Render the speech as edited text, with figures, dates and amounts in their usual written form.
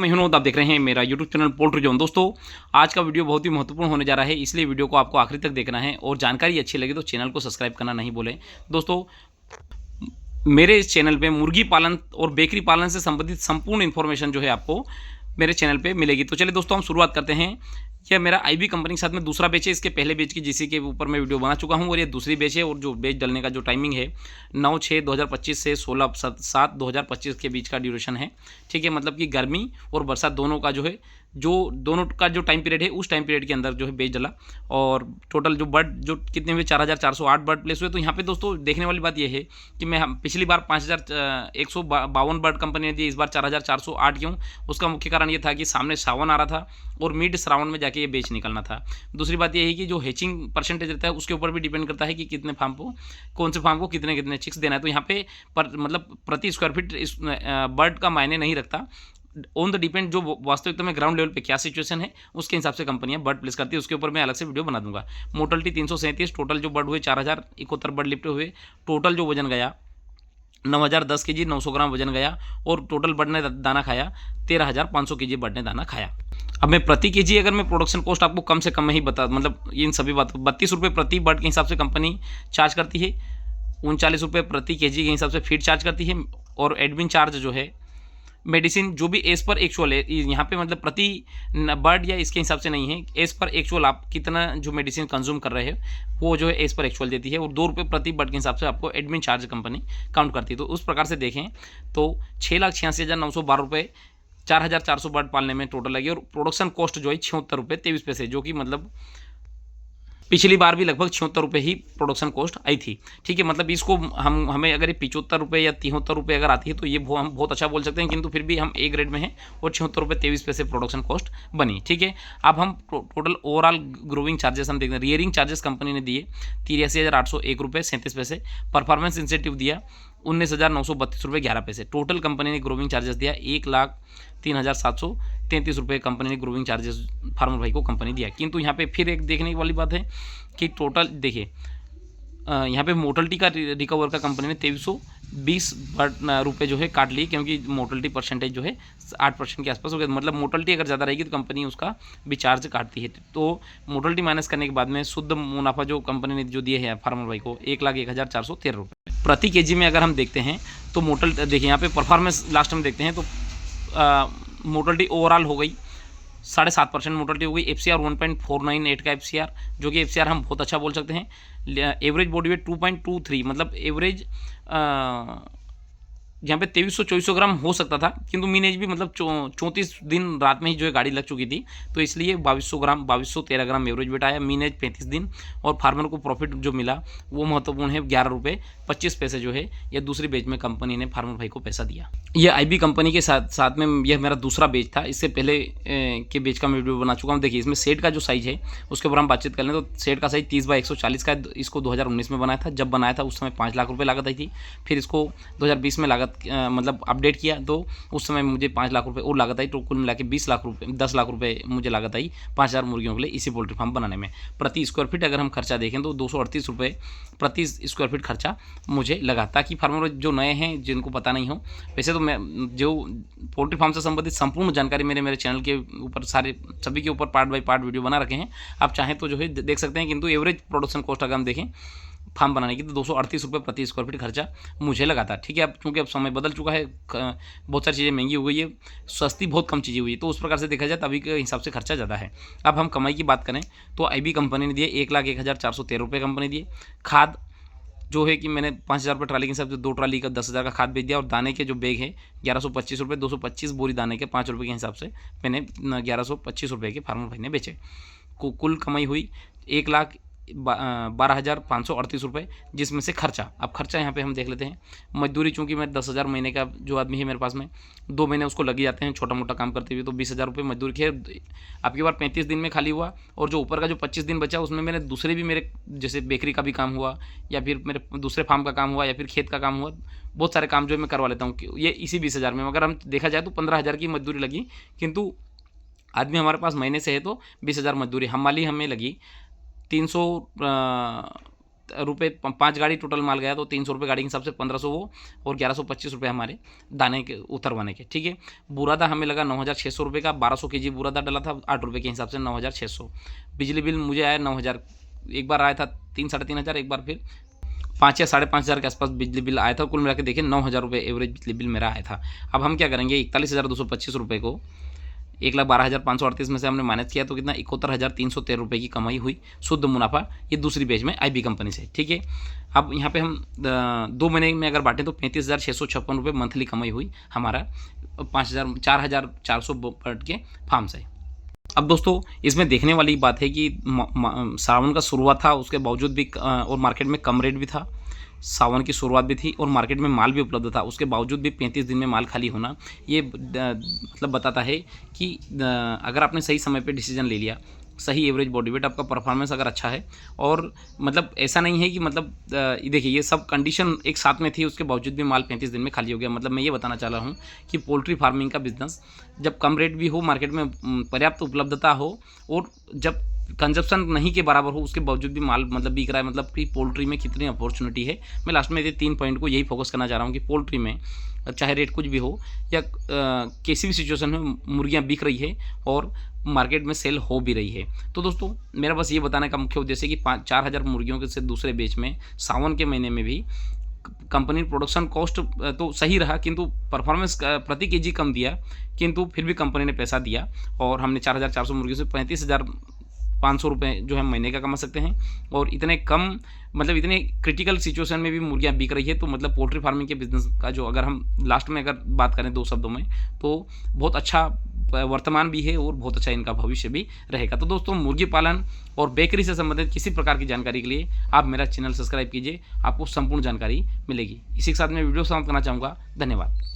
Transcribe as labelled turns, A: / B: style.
A: मैं विनोद, आप देख रहे हैं मेरा यूट्यूब चैनल पोल्ट्री जोन। दोस्तों, आज का वीडियो बहुत ही महत्वपूर्ण होने जा रहा है, इसलिए वीडियो को आपको आखिरी तक देखना है और जानकारी अच्छी लगे तो चैनल को सब्सक्राइब करना नहीं भूलें। दोस्तों, मेरे इस चैनल पे मुर्गी पालन और बेकरी पालन से संबंधित संपूर्ण इन्फॉर्मेशन जो है आपको मेरे चैनल पे मिलेगी। तो चलिए दोस्तों, हम शुरुआत करते हैं। यह मेरा आईबी कंपनी के साथ में दूसरा बैच है। इसके पहले बैच की जीसी के ऊपर मैं वीडियो बना चुका हूं और ये दूसरी बैच है। और जो बैच डलने का जो टाइमिंग है 9/6/2025 से 16/7/2025 के बीच का ड्यूरेशन है। ठीक है, मतलब कि गर्मी और बरसात दोनों का जो है दोनों का जो टाइम पीरियड है उस टाइम पीरियड के अंदर जो है बैच डला। और टोटल जो बर्ड जो कितने हुए 4408 बर्ड प्लेस हुए। तो यहाँ पे दोस्तों देखने वाली बात यह है कि मैं पिछली बार 5152 बर्ड कंपनी ने दी, इस बार 4408 क्यों? उसका मुख्य कारण ये था कि सामने सावन आ रहा था और मिड श्रावण में जाके ये बेच निकलना था। दूसरी बात यह है कि जो हैचिंग परसेंटेज रहता है उसके ऊपर भी डिपेंड करता है कि कितने फार्म को, कौन से फार्म को कितने कितने चिक्स देना है। तो यहाँ पे मतलब प्रति स्क्वायर फीट इस बर्ड का मायने नहीं रखता। ऑन द डिपेंड जो वास्तविकता में ग्राउंड लेवल पे क्या सिचुएशन है उसके हिसाब से कंपनियां बर्ड प्लेस करती है। उसके ऊपर मैं अलग से वीडियो बना दूंगा। मोर्टलिटी 337, टोटल जो बर्ड हुए 4071 बर्ड लिफ्ट हुए। टोटल जो वजन गया 9010 केजी, 900 ग्राम वजन गया। और टोटल बर्ड ने दाना खाया 13500 केजी बर्ड ने दाना खाया। अब मैं प्रति केजी अगर मैं प्रोडक्शन कॉस्ट आपको कम से कम में ही बता, मतलब इन सभी बात 32 रुपये प्रति बर्ड के हिसाब से कंपनी चार्ज करती है। 39 रुपये प्रति केजी के हिसाब से फीड चार्ज करती है। और एडमिन चार्ज जो है मेडिसिन जो भी एज पर एक्चुअल है, यहाँ पे मतलब प्रति बर्ड या इसके हिसाब से नहीं है, एज पर एक्चुअल आप कितना जो मेडिसिन कंज्यूम कर रहे हो वो जो है एज पर एक्चुअल देती है। और 2 रुपये प्रति बर्ड के हिसाब से आपको एडमिन चार्ज कंपनी काउंट करती है। तो उस प्रकार से देखें तो 6,86,912 रुपये 4,400 बर्ड पालने में टोटल लगी। और प्रोडक्शन कॉस्ट जो है 76 रुपये 23 पैसे, जो कि मतलब पिछली बार भी लगभग 76 रुपये ही प्रोडक्शन कॉस्ट आई थी। ठीक है, मतलब इसको हमें अगर ये 75 रुपये या 73 रुपये अगर आती है तो ये हम बहुत अच्छा बोल सकते हैं, किंतु फिर भी हम ए ग्रेड में हैं और 76 रुपये 23 पैसे प्रोडक्शन कॉस्ट बनी। ठीक है, अब हम टोटल ओवरऑल ग्रोविंग चार्जेस हम देखते हैं। रियरिंग चार्जेस कंपनी ने दिए 83,801 रुपये 37 पैसे। परफॉर्मेंस इंसेंटिव दिया 19,932 रुपये 11 पैसे। टोटल कंपनी ने ग्रोविंग चार्जेस दिया 1,03,733 रुपये कंपनी ने ग्रोविंग चार्जेस फार्मर भाई को कंपनी दिया। किंतु यहाँ पे फिर एक देखने वाली बात है कि टोटल देखिए यहाँ पे मोर्टलिटी का रिकवर का कंपनी ने 2320 रुपये जो है काट लिए, क्योंकि मोर्टलिटी परसेंटेज जो है 8% के आसपास हो गया। मतलब मोर्टलिटी अगर ज़्यादा रहेगी तो कंपनी उसका भी चार्ज काटती है। तो मोर्टलिटी माइनस करने के बाद में शुद्ध मुनाफा जो कंपनी ने जो दिए है फार्मर भाई को 1,01,413 रुपये प्रति केजी में। अगर हम देखते हैं तो देखिए यहाँ पे परफॉर्मेंस लास्ट में देखते हैं तो मोर्टलिटी ओवरऑल हो गई 7.5% मोर्टलिटी हो गई। FCR 1.498 का FCR, जो कि FCR हम बहुत अच्छा बोल सकते हैं। एवरेज बॉडी वेट 2.23, मतलब एवरेज यहाँ पे 2300-2400 ग्राम हो सकता था, किंतु मीन एज भी मतलब 34 दिन रात में ही जो है गाड़ी लग चुकी थी, तो इसलिए 2213 ग्राम एवरेज वेट आया। मीन एज 35 दिन। और फार्मर को प्रॉफिट जो मिला वो महत्वपूर्ण है 11 रुपये 25 पैसे जो है यह दूसरी बेच में कंपनी ने फार्मर भाई को पैसा दिया। यह आईबी कंपनी के साथ में यह मेरा दूसरा बेच था। इससे पहले के बेच का मैं वीडियो बना चुका हूँ। देखिए इसमें सेट का जो साइज़ है उसके ऊपर हम बातचीत कर लें तो सेट का साइज़ 30/140 का। इसको 2019 में बनाया था। जब बनाया था उस समय 5 लाख रुपये लागत आई थी। फिर इसको 2020 में लागत मतलब अपडेट किया तो उस समय मुझे 5 लाख रुपये और लागत आई। तो कुल मिला के 10 लाख रुपये मुझे लागत आई 5000 मुर्गियों के लिए इसी पोल्ट्री फार्म बनाने में। प्रति स्क्वायर फीट अगर हम खर्चा देखें तो 238 रुपये प्रति स्क्वायर फीट खर्चा मुझे लगा। ताकि फार्मर जो नए हैं जिनको पता नहीं हो, वैसे तो मैं जो पोल्ट्री फार्म से संबंधित संपूर्ण जानकारी मेरे चैनल के ऊपर सभी के ऊपर पार्ट बाय पार्ट वीडियो बना रखे हैं, आप चाहें तो जो है देख सकते हैं। किंतु एवरेज प्रोडक्शन कॉस्ट अगर हम देखें फार्म बनाने की तो 238 रुपये प्रति स्क्वायर फीट खर्चा मुझे लगा था। ठीक है, अब चूँकि अब समय बदल चुका है, बहुत सारी चीज़ें महंगी हो गई है, सस्ती बहुत कम चीज़ें हुई है, तो उस प्रकार से देखा जाए तभी के हिसाब से खर्चा ज़्यादा है। अब हम कमाई की बात करें तो आईबी कंपनी ने दिए 1,01,413 रुपये कंपनी दिए। खाद जो है कि मैंने 5,000 रुपये ट्राली के हिसाब से 2 ट्राली का 10,000 का खाद बेच दिया। और दाने के जो बैग है 1125 रुपये, 225 बोरी दाने के 5 रुपये के हिसाब से मैंने 1125 रुपये के फार्मर भाई ने बेचे। कुल कमाई हुई 1,12,538 रुपये, जिसमें से खर्चा। अब खर्चा यहाँ पे हम देख लेते हैं। मजदूरी चूँकि मैं 10,000 महीने का जो आदमी है मेरे पास में 2 महीने उसको लग जाते हैं छोटा मोटा काम करते हुए, तो 20,000 रुपये मजदूरी के आपकी बार 35 दिन में खाली हुआ। और जो ऊपर का जो 25 दिन बचा उसमें मैंने दूसरे भी मेरे जैसे बेकरी का भी काम हुआ या फिर मेरे दूसरे फार्म का काम हुआ या फिर खेत का काम हुआ, बहुत सारे काम जो मैं करवा लेता हूँ ये इसी 20,000 में। अगर हम देखा जाए तो 15,000 की मजदूरी लगी, किंतु आदमी हमारे पास महीने से है तो 20,000 मजदूरी। हमारी हमें लगी 300 रुपये 5 गाड़ी टोटल माल गया तो 300 रुपये गाड़ी के हिसाब से 1500 वो और 1125 रुपये हमारे दाने के उतरवाने के। ठीक है, बुरादा हमें लगा 9600 रुपये का, 1200 kg बुरादा डला था 8 रुपये के हिसाब से 9600। बिजली बिल मुझे आया 9000, एक बार आया था 3-3.5 हज़ार, एक बार फिर 5 या 5.5 हज़ार के आसपास बिजली बिल आया था। कुल मिला के देखिए 9000 रुपये एवरेज बिजली बिल मेरा आया था। अब हम क्या करेंगे, 41,225 रुपये को 1,12,538 में से हमने माइनस किया तो कितना 71,313 रुपये की कमाई हुई शुद्ध मुनाफा, ये दूसरी बैच में IB कंपनी से। ठीक है, अब यहाँ पे हम 2 महीने में अगर बांटें तो 35,656 रुपये मंथली कमाई हुई हमारा 4,400 बर्ड के फार्म से। अब दोस्तों इसमें देखने वाली बात है कि सावन का शुरुआत था, उसके बावजूद भी और मार्केट में कम रेट भी था। सावन की शुरुआत भी थी और मार्केट में माल भी उपलब्ध था, उसके बावजूद भी 35 दिन में माल खाली होना, ये मतलब बताता है कि अगर आपने सही समय पे डिसीजन ले लिया, सही एवरेज बॉडी वेट, आपका परफॉर्मेंस अगर अच्छा है, और मतलब ऐसा नहीं है कि मतलब देखिए ये सब कंडीशन एक साथ में थी, उसके बावजूद भी माल 35 दिन में खाली हो गया। मतलब मैं ये बताना चाह रहा हूँ कि पोल्ट्री फार्मिंग का बिजनेस जब कम रेट भी हो, मार्केट में पर्याप्त उपलब्धता हो और जब कंजप्शन नहीं के बराबर हो, उसके बावजूद भी माल मतलब बिक रहा है, मतलब कि पोल्ट्री में कितनी अपॉर्चुनिटी है। मैं लास्ट में ये 3 पॉइंट को यही फोकस करना चाह रहा हूँ कि पोल्ट्री में चाहे रेट कुछ भी हो या किसी भी सिचुएशन में मुर्गियाँ बिक रही है और मार्केट में सेल हो भी रही है। तो दोस्तों मेरा बस ये बताने का मुख्य उद्देश्य है कि 4,000 मुर्गियों के से दूसरे बैच में सावन के महीने में भी कंपनी प्रोडक्शन कॉस्ट तो सही रहा, किंतु परफॉर्मेंस प्रति केजी कम दिया, किंतु फिर भी कंपनी ने पैसा दिया और हमने 4,400 मुर्गियों से 35,500 रुपये जो है महीने का कमा सकते हैं। और इतने कम मतलब इतने क्रिटिकल सिचुएशन में भी मुर्गियाँ बिक रही है, तो मतलब पोल्ट्री फार्मिंग के बिजनेस का जो अगर हम लास्ट में अगर बात करें 2 शब्दों में, तो बहुत अच्छा वर्तमान भी है और बहुत अच्छा इनका भविष्य भी रहेगा। तो दोस्तों मुर्गी पालन और बेकरी से संबंधित किसी प्रकार की जानकारी के लिए आप मेरा चैनल सब्सक्राइब कीजिए, आपको संपूर्ण जानकारी मिलेगी। इसी के साथ मैं वीडियो समाप्त करना चाहूँगा। धन्यवाद।